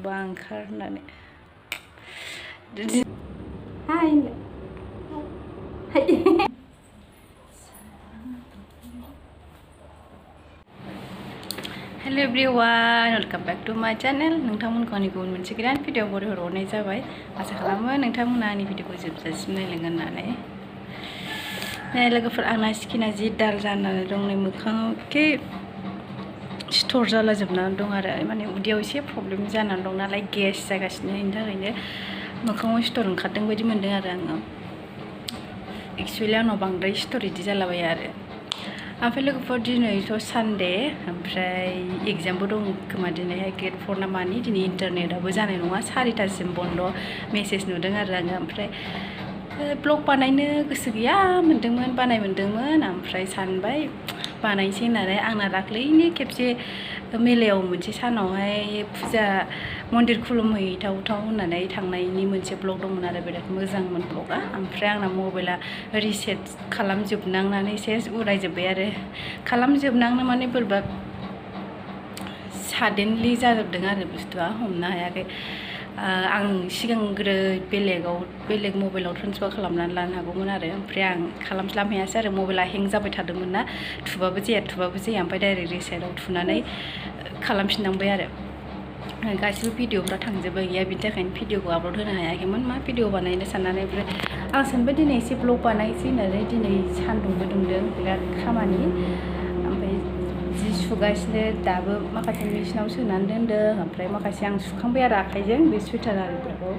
नुबा ओंखार होननानै hi hello everyone welcome back to my channel नोंथांमोनखौ आंनि गुबुन मोनसे गोदान भिडिअ बरायहरनाय जाबाय आसा खालामो नोंथांमोना आंनि भिडिअखौ जोबजासिम नायलांगोन होननानै लोगोफोर आंना स्किना जि दाल जानानै दं नै मोखाङाव एखे सिथर जालाजोबनानै दं आरो माने उदैयाव एसे प्रब्लेम जानानै दं नालाय गेस जागासिनो बेनि थाखायनो मोखाङाव सिथर ओंखारदों बायदि मोनदों आरो आङो एक्चुअली आंनाव बांद्राय सिथर इदि जालाबाया आरो ओमफ्राय लोगोफोर दिनैथ' सानडे ओमफ्राय एग्जामबो दं खोमा दिनैहाय ग्रेड 4 ना मानि दिनै इन्टारनेटआबो जानाय नङा 4टासिम बन्द' मेसेज नुदों आरो आङो ओमफ्राय ब्लग बानायनो गोसो गैया मोनदोंमोन बानाय मोनदोंमोन ओमफ्राय सानबाय बानायनोसै होननानै आंना दाख्लैनो खेबसे मेलायाव मोनसे सानावहाय फुजा मन्दिर खुलुमहैथावथाव होननानै थांनायनि मोनसे ब्लग दंमोन आरो बिराद मोजांमोन ब्लगा ओमफ्राय आंना मबाइला रिसेट खालामजोबनांनानै सेस उरायजोब्बाय आरो खालामजोबनांनो माने बोरैबा साडेनलि जाजोबदों आरो बुस्थुआ हमनो हायाखै आं सिगांग्रो बेलेग मबाइलाव ट्रेन्सफार खालामनानै लानो हागौमोन आरो ओमफ्राय आं खालामस्लाबनो हायासै आरो मबाइला हें जाबाय थादोंमोन ना थुबाबो जाया ओमफ्राय डाइरेक्ट रिसेटआव थुनानै खालामफिननांबाय आरो गासिबो भिडिअफ्रा थांजोबबाय गैया बिनि थाखायनो भिडिअखौ आपल'ड होनो हायाखैमोन मा भिडिअ बानायनो साननानै ओमफ्राय आं सानबाय दिनै एसे ब्लग बानायसै होननानै दिनै सान्दुंबो दुंदों बिराद खामानि ओमफ्राय जि सुगासिनो दाबो माखासे मेसिनाव सोनानै दोनदों ओमफ्राय माखासे आं सुखांबाय आरो आखाइजों बे सुइटार आरिफोरखौ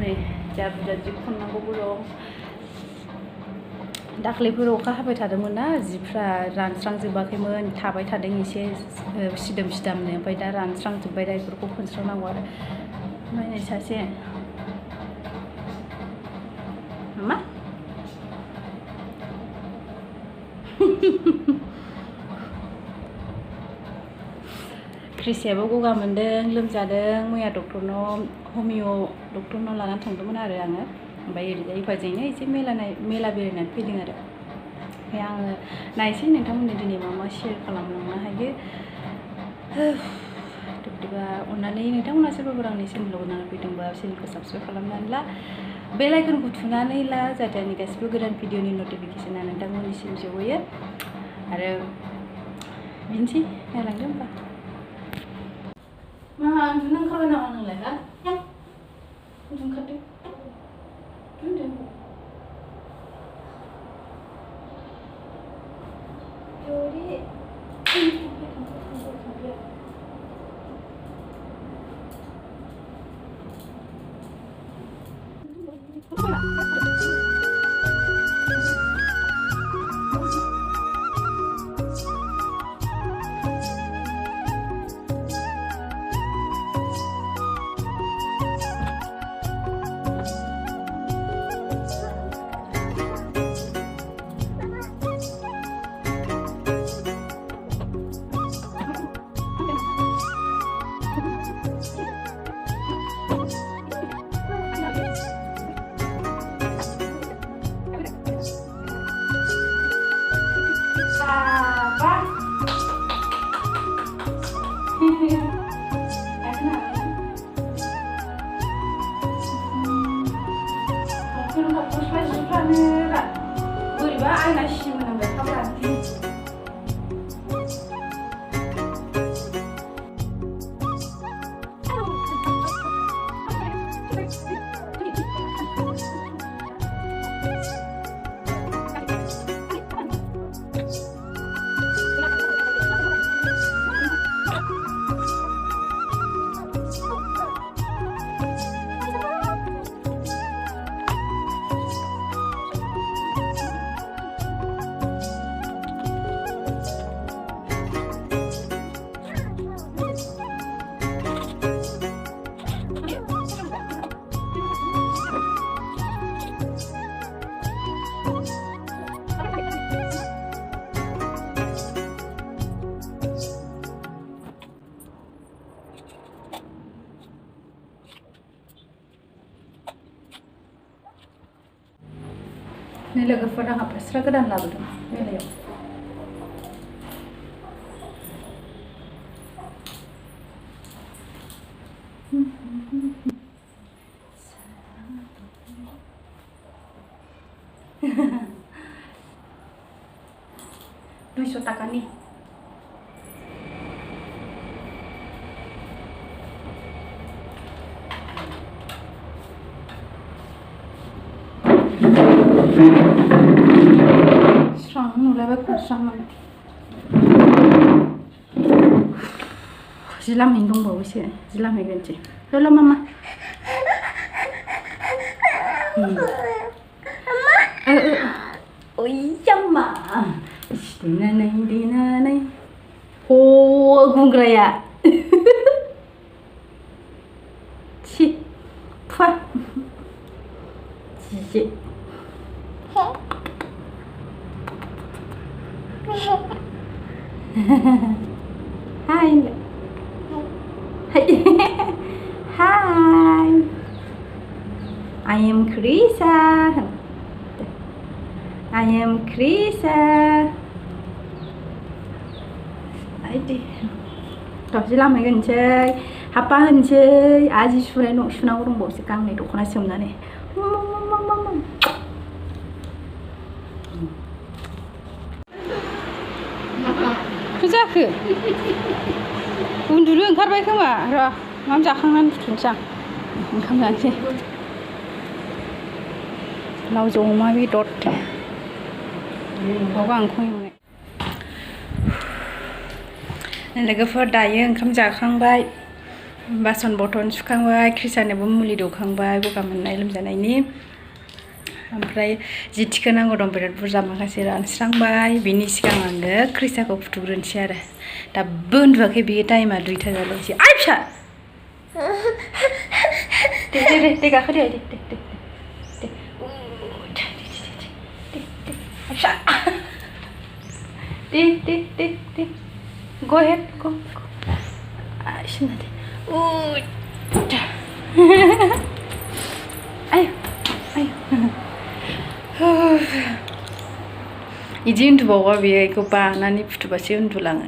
नै जा बुरजा जि खननांगौबो दं दाख्लैफोर अखा हाबाय थादोंमोन ना जिफ्रा रानस्रांजोबाखैमोन थाबाय थादों एसे सिदोमनो ओमफ्राय दा रानस्रांजोब्बाय दा बेफोरखौ खनस्रांनांगौ आरो ओमफ्राय नै सासे मा क्रिसियाबो गगा मोन्दों लोमजादों मैया डक्टरनाव हमिअ डक्टरनाव लानानै थांदोंमोन आरो आङो ओमफ्राय ओरैजाय इफाजैनो एसे मेला बेरायनानै फैदों आरो ओमफ्राय आङो नायसै नोंथांमोननि दिनै मा शेयार खालामलांनो हायो बिदिबा अननानै नोंथांमोना सोरबाफोर आंनि चेनेलाव गोदान फैदोंबा चेनेलखौ साबस्क्राइब खालामनानै ला बेल आइकनखौ थुनानै ला जाहाथे आंनि गासिबो गोदान भिडिअनि नटिफिकेसना नोंथांमोननिसिम सहैयो आरो बिनोसै नायलांदो होमबा मा उन्दुनो ओंखारबाय नामा नोंलाय हा उन्दुनो ओंखारदो बोरैबा आयना सिमोनांबाय थाबाय नै लोगोफोर आंहा फास्रा गोदान लाबोदों मेलायाव 200 टाकानि स्रां नुलायबाय खरस्रां माने जि लामहैनो दंबावोसो जि लामहैग्रोनोसै हेल' मामा ओइयाम्मा देनानै ह गुंग्राया छि फुवा जिजे Hi. Hi. I am Krisa. I am Krisa. Tọ̀sí लामहै होनसै हाबा होनसै आजि सुनांगौ दंबावोसो गांनै दख'ना सोमनानै जाखो उन्दुनो ओंखारबाय खोमा र' ओंखाम जाखांनानै फुथुनोसै आं ओंखाम जानोसै लावजों अमा बेदर गांखं एवनाय लोगोफोर दायो ओंखाम जाखांबाय बासन बर्तन सुखांबाय क्रिसानोबो मुलि दौखांबाय गगा मोननाय लोमजानायनि ओमफ्राय जि थिखोनांगौ दं बिराद बुरजा माखासे रानस्रांबाय बिनि सिगां आङो क्रिसाखौ फुथुग्रोनोसै आरो दाबो उन्दुवाखै बियो टाइमा 2टा जालायसै आइ फिसा दे गाखो दे दे go ahead go şuna de ayo इदि उन्दुबावा बियो इखौ बानानै फुथुबासो उन्दुलाङो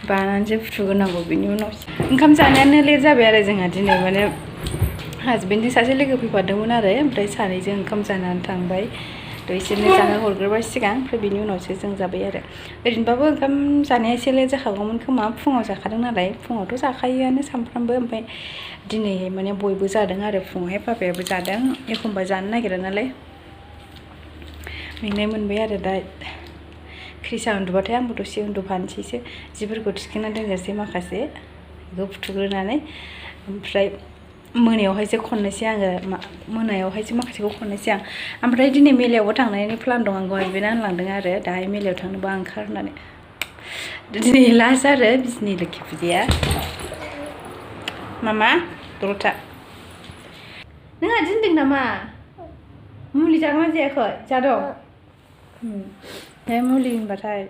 बानानैसो फुथुगोरनांगौ बिनि उनाव ओंखाम जानायानो लेट जाबाय आरो जोंहा दिनै माने हासबेन्डजों सासे लोगो फैफादोंमोन आरो ओमफ्राय सानैजों ओंखाम जानानै थांबाय इसोरनो जाहो हरग्रोबाय सिगां ओमफ्राय बिनि उनावसो जों जाबाय आरो ओरैनोबाबो ओंखाम जानाया एसे लेट जाखागौमोन खोमा फुङाव जाखादों नालाय फुङावथ' जाखायोआनो सानफ्रामबो ओमफ्राय दिनैहाय माने बयबो जादों आरो फुङावहाय पापायाबो जादों एखमबा जानो नागिरा नालाय मेंनाय मोनबाय आरो दा क्रिसा उन्दुबाथाय आंबो दसे उन्दुफानोसैसो जिफोरखौ थिखोना दोनजासै माखासे बेखौ फुथुग्रोनानै ओमफ्राय मोनायावहायसो खननोसै आङो मोनायावहायसो माखासेखौ खननोसै आं ओमफ्राय दिनै मेलायावबो थांनायनि प्लान दं आंखौ हासबेन्डआ होनलांदों आरो दाहाय मेलायाव थांनोबो ओंखार होननानै दिनै लास्ट आरो बिजनि लोखि फुजाया मामा दलथा नोंहा दिनदों नामा मुलि जागोना जायाखै जादों बे मुलि होनबाथाय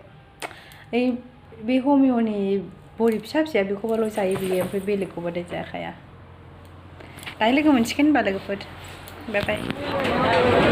ओइ बे हमिय'नि बरि फिसा फिसाया बेखौबाल' जायो बियो ओमफ्राय बेलेगखौबाथाय जाखाया दाहाय लोगो मोनसिगोन होनबा लोगोफोर बाय बाय